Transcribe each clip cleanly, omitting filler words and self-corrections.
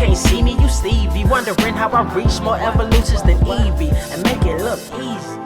can't see me, you Stevie. Wondering how I reach more evolutions than Evie and make it look easy.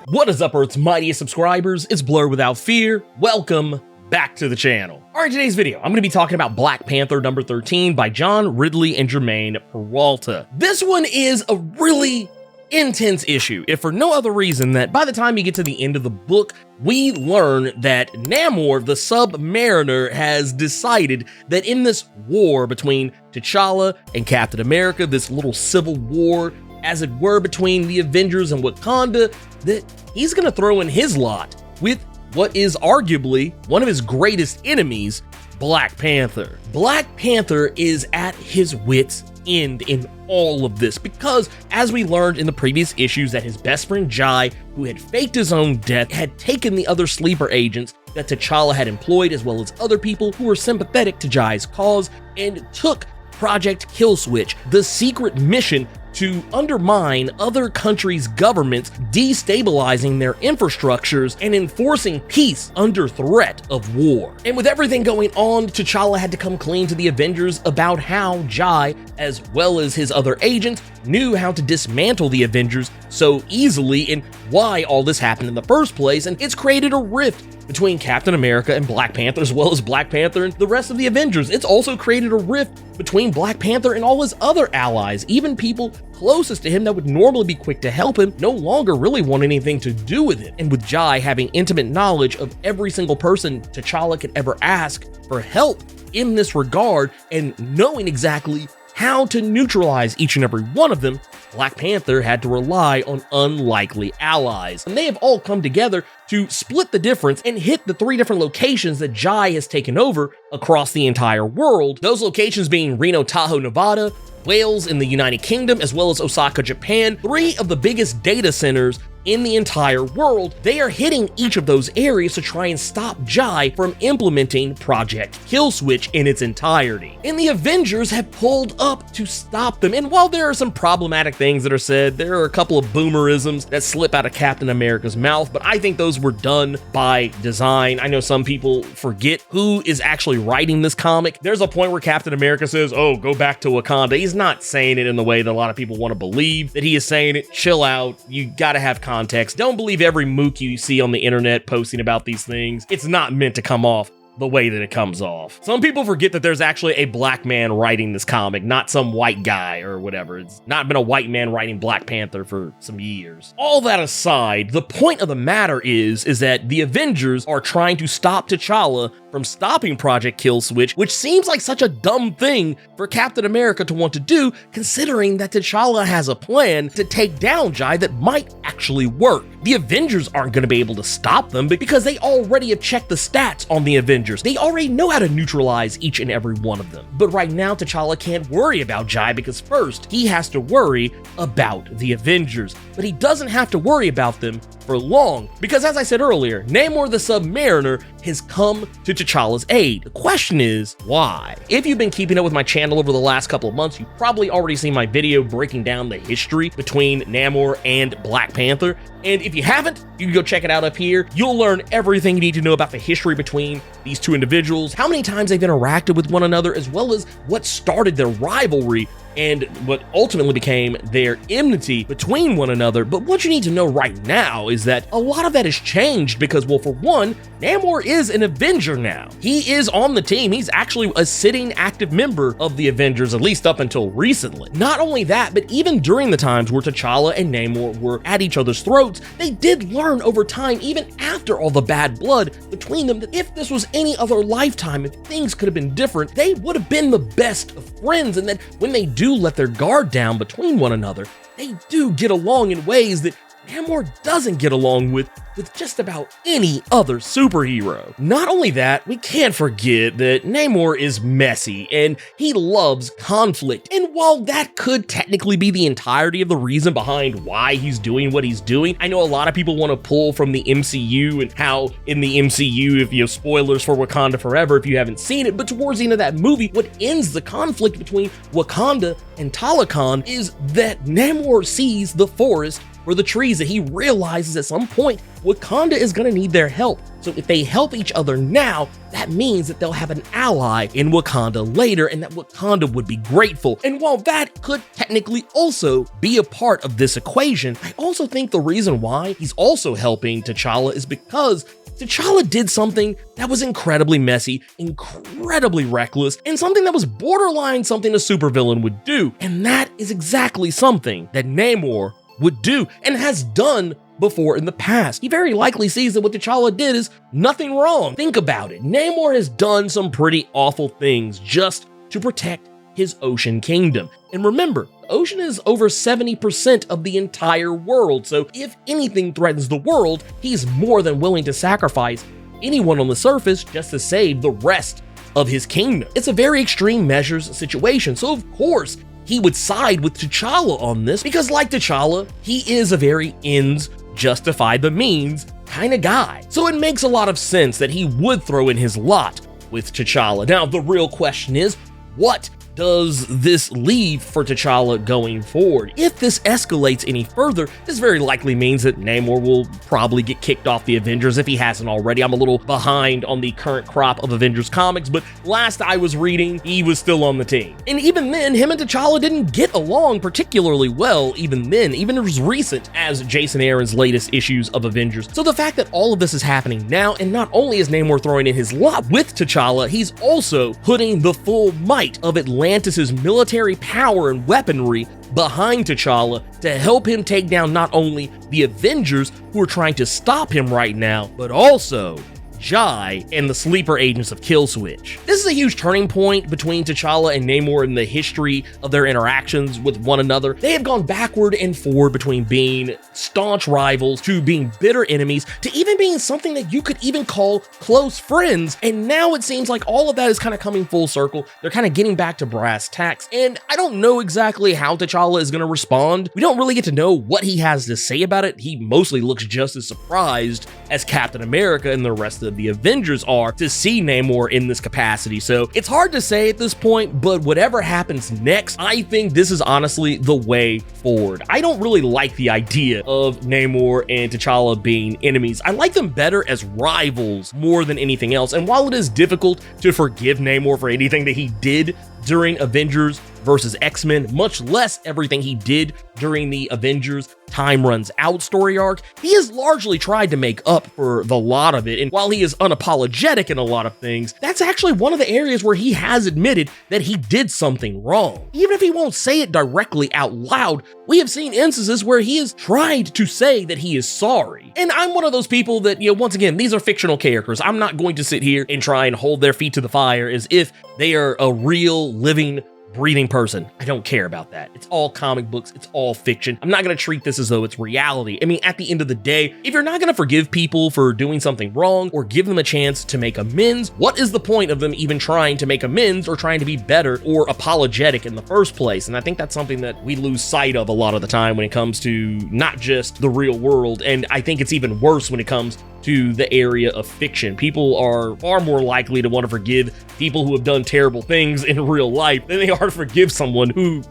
What is up, Earth's mightiest subscribers? It's Blerd without fear. Welcome back to the channel. All right, today's video, I'm going to be talking about Black Panther number 13 by John Ridley and Jermaine Peralta. This one is a really intense issue, if for no other reason that by the time you get to the end of the book, we learn that Namor, the Submariner, has decided that in this war between T'Challa and Captain America, this little civil war, as it were, between the Avengers and Wakanda, that he's going to throw in his lot with what is arguably one of his greatest enemies, Black Panther. Black Panther is at his wit's end in all of this because, as we learned in the previous issues, that his best friend Jai, who had faked his own death, had taken the other sleeper agents that T'Challa had employed, as well as other people who were sympathetic to Jai's cause, and took Project Kill Switch, the secret mission to undermine other countries' governments, destabilizing their infrastructures and enforcing peace under threat of war. And with everything going on, T'Challa had to come clean to the Avengers about how Jai, as well as his other agents, knew how to dismantle the Avengers so easily and why all this happened in the first place, and it's created a rift between Captain America and Black Panther, as well as Black Panther and the rest of the Avengers. It's also created a rift between Black Panther and all his other allies. Even people closest to him that would normally be quick to help him no longer really want anything to do with it. And with Jai having intimate knowledge of every single person T'Challa could ever ask for help in this regard, and knowing exactly how to neutralize each and every one of them, Black Panther had to rely on unlikely allies. And they have all come together to split the difference and hit the 3 different locations that Jai has taken over across the entire world. Those locations being Reno, Tahoe, Nevada, Wales in the United Kingdom, as well as Osaka, Japan, 3 of the biggest data centers in the entire world. They are hitting each of those areas to try and stop Jai from implementing Project Kill Switch in its entirety. And the Avengers have pulled up to stop them. And while there are some problematic things that are said, there are a couple of boomerisms that slip out of Captain America's mouth, but I think those were done by design. I know some people forget who is actually writing this comic. There's a point where Captain America says, "Oh, go back to Wakanda." He's not saying it in the way that a lot of people want to believe that he is saying it. Chill out. You gotta have context. Don't believe every mook you see on the internet posting about these things. It's not meant to come off the way that it comes off. Some people forget that there's actually a black man writing this comic, not some white guy or whatever. It's not been a white man writing Black Panther for some years. All that aside, the point of the matter is that the Avengers are trying to stop T'Challa from stopping Project Kill Switch, which seems like such a dumb thing for Captain America to want to do, considering that T'Challa has a plan to take down Jai that might actually work. The Avengers aren't going to be able to stop them because they already have checked the stats on the Avengers. They already know how to neutralize each and every one of them. But right now, T'Challa can't worry about Jai because first, he has to worry about the Avengers. But he doesn't have to worry about them for long because, as I said earlier, Namor the Submariner has come to T'Challa's aid. The question is, why? If you've been keeping up with my channel over the last couple of months, you've probably already seen my video breaking down the history between Namor and Black Panther. And if you haven't, you can go check it out up here. You'll learn everything you need to know about the history between these 2 individuals, how many times they've interacted with one another, as well as what started their rivalry and what ultimately became their enmity between one another. But what you need to know right now is that a lot of that has changed because, well, for one, Namor is an Avenger now. He is on the team. He's actually a sitting active member of the Avengers, at least up until recently. Not only that, but even during the times where T'Challa and Namor were at each other's throats, they did learn over time, even after all the bad blood between them, that if this was any other lifetime, if things could have been different, they would have been the best of friends, and that when they do let their guard down between one another, they do get along in ways that Namor doesn't get along with just about any other superhero. Not only that, we can't forget that Namor is messy and he loves conflict. And while that could technically be the entirety of the reason behind why he's doing what he's doing, I know a lot of people want to pull from the MCU and how in the MCU, if you have spoilers for Wakanda Forever if you haven't seen it, but towards the end of that movie, what ends the conflict between Wakanda and Talokan is that Namor sees the forest for the trees, that he realizes at some point Wakanda is going to need their help. So if they help each other now, that means that they'll have an ally in Wakanda later, and that Wakanda would be grateful. And while that could technically also be a part of this equation, I also think the reason why he's also helping T'Challa is because T'Challa did something that was incredibly messy, incredibly reckless, and something that was borderline something a supervillain would do. And that is exactly something that Namor would do and has done before in the past. He very likely sees that what T'Challa did is nothing wrong. Think about it. Namor has done some pretty awful things just to protect his ocean kingdom. And remember, the ocean is over 70% of the entire world, so if anything threatens the world, he's more than willing to sacrifice anyone on the surface just to save the rest of his kingdom. It's a very extreme measures situation, so of course, he would side with T'Challa on this because, like T'Challa, he is a very ends justify the means kind of guy. So it makes a lot of sense that he would throw in his lot with T'Challa. Now, the real question is, what does this leave for T'Challa going forward? If this escalates any further, this very likely means that Namor will probably get kicked off the Avengers if he hasn't already. I'm a little behind on the current crop of Avengers comics, but last I was reading, he was still on the team. And even then, him and T'Challa didn't get along particularly well even then, even as recent as Jason Aaron's latest issues of Avengers. So the fact that all of this is happening now, and not only is Namor throwing in his lot with T'Challa, he's also putting the full might of Atlantis' military power and weaponry behind T'Challa to help him take down not only the Avengers who are trying to stop him right now, but also Jai and the sleeper agents of Killswitch. This is a huge turning point between T'Challa and Namor in the history of their interactions with one another. They have gone backward and forward between being staunch rivals to being bitter enemies to even being something that you could even call close friends. And now it seems like all of that is kind of coming full circle. They're kind of getting back to brass tacks. And I don't know exactly how T'Challa is going to respond. We don't really get to know what he has to say about it. He mostly looks just as surprised as Captain America and the rest of the Avengers are to see Namor in this capacity. So it's hard to say at this point, but whatever happens next, I think this is honestly the way forward. I don't really like the idea of Namor and T'Challa being enemies. I like them better as rivals more than anything else. And while it is difficult to forgive Namor for anything that he did during Avengers versus X-Men, much less everything he did during the Avengers Time Runs Out story arc, he has largely tried to make up for the lot of it. And while he is unapologetic in a lot of things, that's actually one of the areas where he has admitted that he did something wrong. Even if he won't say it directly out loud, we have seen instances where he has tried to say that he is sorry. And I'm one of those people that, once again, these are fictional characters. I'm not going to sit here and try and hold their feet to the fire as if they are a real, living, breathing person. I don't care about that. It's all comic books. It's all fiction. I'm not going to treat this as though it's reality. I mean, at the end of the day, if you're not going to forgive people for doing something wrong or give them a chance to make amends, what is the point of them even trying to make amends or trying to be better or apologetic in the first place? And I think that's something that we lose sight of a lot of the time when it comes to not just the real world. And I think it's even worse when it comes to the area of fiction. People are far more likely to want to forgive people who have done terrible things in real life than they are to forgive someone who,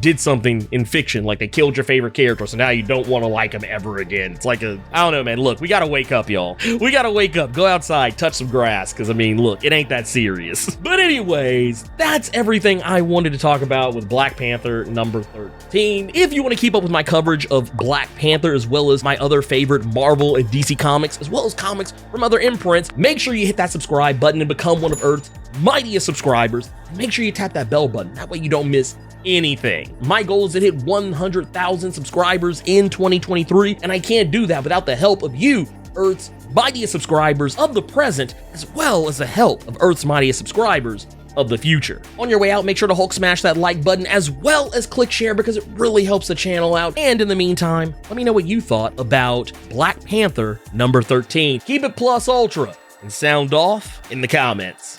did something in fiction, like they killed your favorite character, so now you don't want to like them ever again. It's like I don't know, man. Look, we gotta wake up, y'all. We gotta wake up, go outside, touch some grass, because I mean, look, it ain't that serious. But anyways, that's everything I wanted to talk about with Black Panther number 13. If you want to keep up with my coverage of Black Panther, as well as my other favorite Marvel and DC comics, as well as comics from other imprints, make sure you hit that subscribe button and become one of Earth's mightiest subscribers. And make sure you tap that bell button. That way you don't miss anything. My goal is to hit 100,000 subscribers in 2023, and I can't do that without the help of you, Earth's mightiest subscribers of the present, as well as the help of Earth's mightiest subscribers of the future. On your way out, make sure to Hulk smash that like button as well as click share because it really helps the channel out. And in the meantime, let me know what you thought about Black Panther number 13. Keep it plus ultra and sound off in the comments.